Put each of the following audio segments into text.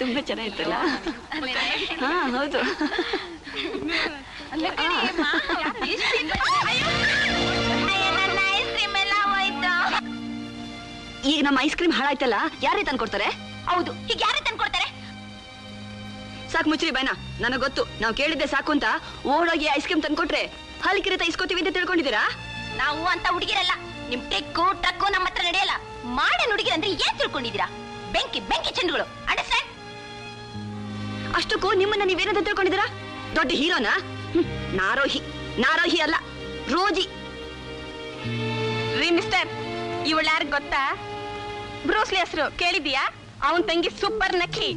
ತುಂಬಾ ಚೆನ್ನಾಗಿತ್ತಲ್ಲ. ಹಾ ಹೌದು. ಈಗ ನಮ್ಮ ಐಸ್ ಕ್ರೀಮ್ ಹಾಳಾಯ್ತಲ್ಲ, ಯಾರೇ ತಂದ್ಕೊಡ್ತಾರೆ? ಹೌದು, ಈಗ ಯಾರೇ ತಂದ್ಕೊಡ್ತಾರೆ? ಸಾಕು ಮುಚ್ಚ್ರಿ ಬಾಯ್ನ. ನನಗ್ ಗೊತ್ತು, ನಾವು ಕೇಳಿದ್ದೆ ಸಾಕು ಅಂತ ಓಡೋಗಿ ಐಸ್ ಕ್ರೀಮ್ ತಂದ್ಕೊಟ್ರೆ ಹಾಲಿಕಿರತ ಇಸ್ಕೋತೀವಿ ಅಂತ ತಿಳ್ಕೊಂಡಿದ್ದೀರಾ? ನಾವು ಅಂತ ಹುಡುಗಿರಲ್ಲ. ನಿಮ್ ಟೆಕ್ಕು ಟ್ರಕ್ಕು ನಮ್ಮ ಹತ್ರ ನಡೆಯಲ್ಲ. ಮಾಡನ್ ಹುಡುಗಿರಂದ್ರೆ ಏನ್ ತಿಳ್ಕೊಂಡಿದ್ದೀರಾ? ಬೆಂಕಿ ಬೆಂಕಿ ಚೆಂಡುಗಳು. ಅಂಡರ್ಸ್ಟ್ಯಾಂಡ್? ಅಷ್ಟಕ್ಕೂ ನಿಮ್ಮನ್ನ ನೀವೇನಂತ ತಿಳ್ಕೊಂಡಿದ್ದೀರಾ? ದೊಡ್ಡ ಹೀರೋನಾ? ನಾರೋಹಿ. ನಾರೋಹಿ ಅಲ್ಲ, ರೋಜಿ. ರೀ ಮಿಸ್ಟರ್, ಇವಳು ಯಾರು ಗೊತ್ತಾ? ಬ್ರೂಸ್ಲಿ ಹೆಸರು ಕೇಳಿದ್ಯಾ? ಅವನ್ ತಂಗಿ ಸೂಪರ್ ನಕ್ಕಿ,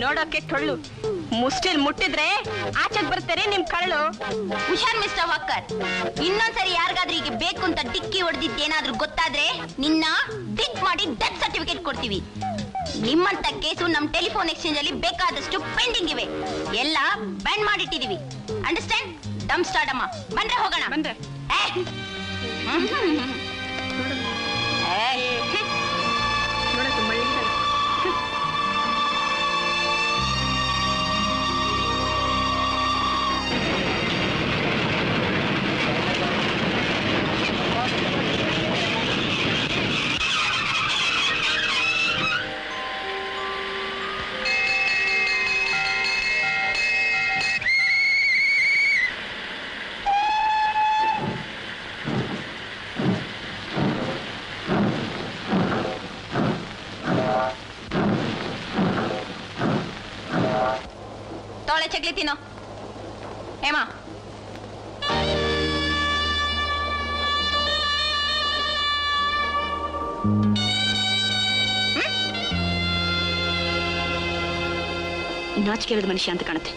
ನೋಡೋಕೆ ಟೊಳ್ಳು. ಮುಷ್ಟಿಲ್ ಮುಟ್ಟಿದ್ರೆ ಆಚೆಗ್ ಬರ್ತಾರೆ ನಿಮ್ ಕಳ್ಳು. ಹುಷಾರ್ ಮಿಸ್ಟರ್ ವಾಕರ್, ಇನ್ನೊಂದ್ಸರಿ ಯಾರಿಗಾದ್ರೂ ಈಗ ಬೇಕು ಅಂತ ಡಿಕ್ಕಿ ಹೊಡೆದಿದ್ದೇನಾದ್ರೂ ಗೊತ್ತಾದ್ರೆ ನಿನ್ನ ಡಿಕ್ ಮಾಡಿ ಡೆತ್ ಸರ್ಟಿಫಿಕೇಟ್ ಕೊಡ್ತೀವಿ. ನಿಮ್ಮಂತ ಕೇಸು ನಮ್ ಟೆಲಿಫೋನ್ ಎಕ್ಸ್ಚೇಂಜ್ ಅಲ್ಲಿ ಬೇಕಾದಷ್ಟು ಪೆಂಡಿಂಗ್ ಇವೆ. ಎಲ್ಲ ಬ್ಯಾನ್ ಮಾಡಿಟ್ಟಿದೀವಿ. ಅಂಡರ್ಸ್ಟ್ಯಾಂಡ್? ಡಮ್ ಸ್ಟಾರ್ಟ್ ಅಮ್ಮ. ಬಂದ್ರೆ ಹೋಗೋಣ. ಬಂದ್ರೆ ತೊಳೆ ಚಕ್ಲಿ ತಿನ್ನೋ ಏಮಾ. ನಾಚಿಕೆ ಇರೋದು ಮನುಷ್ಯ ಅಂತ ಕಾಣುತ್ತೆ.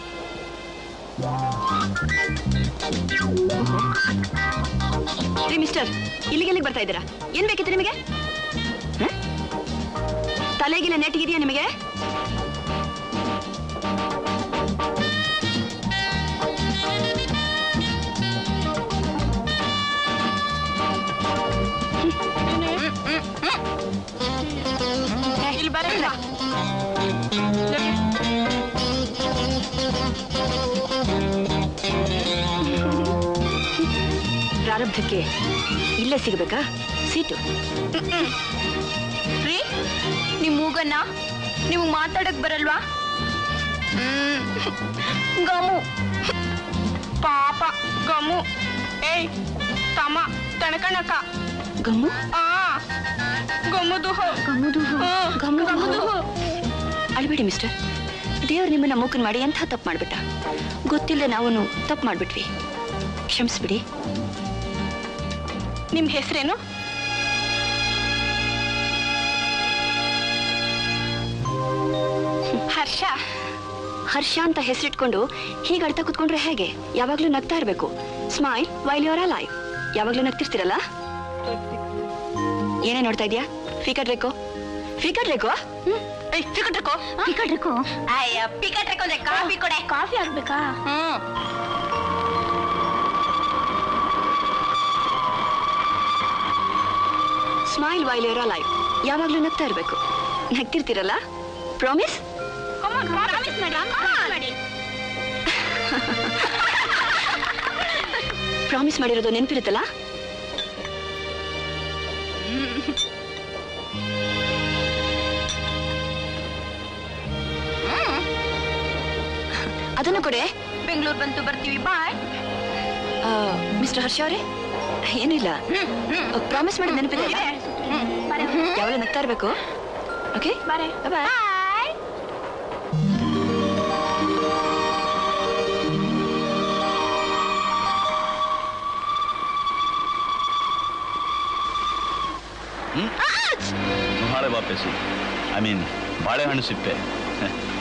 ರೀ ಮಿಸ್ಟರ್, ಇಲ್ಲಿಗೆಲ್ಲಿಗೆ ಬರ್ತಾ ಇದ್ದೀರಾ? ಏನ್ ಬೇಕಿತ್ತು ನಿಮಗೆ? ತಲೆಗಿಲ್ಲ ನೆಟ್ಟಿಗಿದೆಯಾ ನಿಮಗೆ? ಇಲ್ಲಿ ಬರಲ್ಲ. ಪ್ರಾರಬ್ಧಕ್ಕೆ ಇಲ್ಲೇ ಸಿಗಬೇಕಾ ಸೀಟು? ರೀ, ನಿಮ್ ಮೂಗನ್ನ ನೀವು ಮಾತಾಡಕ್ ಬರಲ್ವಾ? ಗಮು ಪಾಪ ಗಮು. ಏಯ್ ತಮ್ಮ ತಣಕಣಕ ಗಮ್ಮು. ಗಮ್ಮುದು ಗಮ್ಮುದು. ಅಳ್ಬೇಡಿ ಮಿಸ್ಟರ್, ದೇವ್ರು ನಿಮ್ಮನ್ನ ಮೂಕನ್ ಮಾಡಿ ಎಂಥ ತಪ್ಪು ಮಾಡ್ಬಿಟ್ಟ. ಗೊತ್ತಿಲ್ಲದೆ ನಾವು ತಪ್ಪು ಮಾಡ್ಬಿಟ್ವಿ, ಕ್ಷಮಿಸ್ಬಿಡಿ. ನಿಮ್ ಹೆಸರೇನು? ಹರ್ಷ. ಹರ್ಷ ಅಂತ ಹೆಸರಿಟ್ಕೊಂಡು ಹೀಗೆ ಅಳ್ತಾ ಕುತ್ಕೊಂಡ್ರೆ ಹೇಗೆ? ಯಾವಾಗ್ಲೂ ನಗ್ತಾ ಇರ್ಬೇಕು. Smile while you are alive. ಯಾವಾಗ್ಲೂ ನಗ್ತಿರ್ತೀರಲ್ಲ. ಏನೇ ನೋಡ್ತಾ ಇದೀಯಾ? ಫಿಕರ್ ರೇಕೋ ಫಿಕರ್ ರೇಕೋ ಫಿಕರ್ ರೇಕೋ ಫಿಕರ್ ರೇಕೋ. ಅಯ್ಯ, ಫಿಕರ್ ರೇಕೋ ಅಂದ್ರೆ ಕಾಫಿ ಕೊಡೆ. ಕಾಫಿ ಆಗ್ಬೇಕಾ? Smile while you are alive. ಯಾವಾಗ್ಲೂ ನಗ್ತಾ ಇರ್ಬೇಕು. ನಗ್ತಿರ್ತೀರಲ್ಲ. ಪ್ರಾಮಿಸ್? ಪ್ರಾಮಿಸ್ ಮಾಡಿರೋದು ನೆನಪಿರುತ್ತಲ್ಲ? ಅದನ್ನು ಕೊಡೆ. ಬೆಂಗಳೂರು ಬಂತು ಬರ್ತೀವಿ. ಬಾಯ್. ಮಿಸ್ಟರ್ ಹರ್ಷ ಅವರೇ, ಏನಿಲ್ಲ, ಪ್ರಾಮಿಸ್ ಮಾಡೋದು ನೆನಪಿದೆ. ಯಾವಾಗ ನಗ್ತಾ ಇರ್ಬೇಕು. ಓಕೆ, ಬಾಯ್. ಬಾಯ್. ನುಹಾಳೆ ವಾಪಸ್ಸು. ಐ ಮೀನ್ ಬಾಳೆಹಣ್ಣು ಸಿಪ್ಪೆ.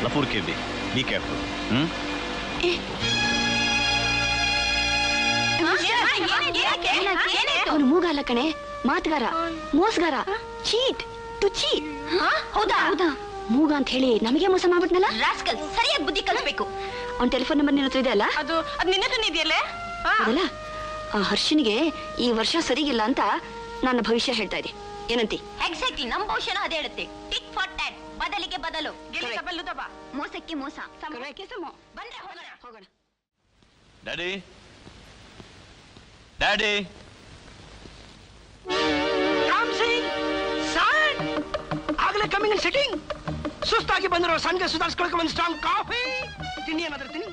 ಲಫೂರ್ ಕೆಬಿ. Be careful. ಅವನು ಮೂಗಾಲ ಕಣೆ, ಮಾತುಗಾರ, ಮೋಸಗಾರ, ಚೀಟ್ ಟು ಚೀಟ್. ಹೌದಾ? ಮೂಗ ಅಂತ ಹೇಳಿ ನಮಗೆ ಮೋಸ ಮಾಡ್ಬಿಟ್ನಲ್ಲ. ರಾಸ್ಕಲ್, ಸರಿಯಾಗಿ ಬುದ್ಧಿ ಕಲಿಸ್ಬೇಕು. ಅವ್ನ ಟೆಲಿಫೋನ್ ನಂಬರ್ ನಿನ್ನ ಹತ್ರ ಇದೆ ಅಲ್ಲ? ಅದು ನಿನ್ನ ಹತ್ರ ಇದೆಯಲ್ಲ? ಅದಲ್ಲ, ಆ ಹರ್ಷನಿಗೆ ಈ ವರ್ಷ ಸರಿಗಿಲ್ಲ ಅಂತ ನನ್ನ ಭವಿಷ್ಯ ಹೇಳ್ತಾ ಇದೆ. ಏನಂತಿ? ಎಕ್ಸಾಕ್ಟ್ಲಿ ನಮ್ ಭವಿಷ್ಯನ ಅದೇ ಹೇಳುತ್ತೆ. ಟಿಕ್ ಫಾರ್ ಟ್ಯಾಟ್, ಬದಲಿಗೆ ಬದಲು, ಬಲ್ಲು ದಬ, ಮೋಸಕ್ಕೆ ಮೋಸ. ಸಮಕ್ಕೆ ಸಮ. ಬಂದ್ರೆ ಹೋಗೋಣ. ಹೋಗೋಣ. ಡ್ಯಾಡಿ ಡ್ಯಾಡಿ ಆಗಲೇ ಕಮ್ಮಿಂಗ್ ಸೆಟ್ಟಿಂಗ್. ಸುಸ್ತಾಗಿ ಬಂದಿರೋ ಸಂಜೆ ಸುಧಾರಿಸ್ಕೊಳಕ್ಕೆ ಒಂದು ಸ್ಟ್ರಾಂಗ್ ಕಾಫಿ ತಿನ್ನಿ ಏನಾದ್ರೂ ತಿನ್ನಿ.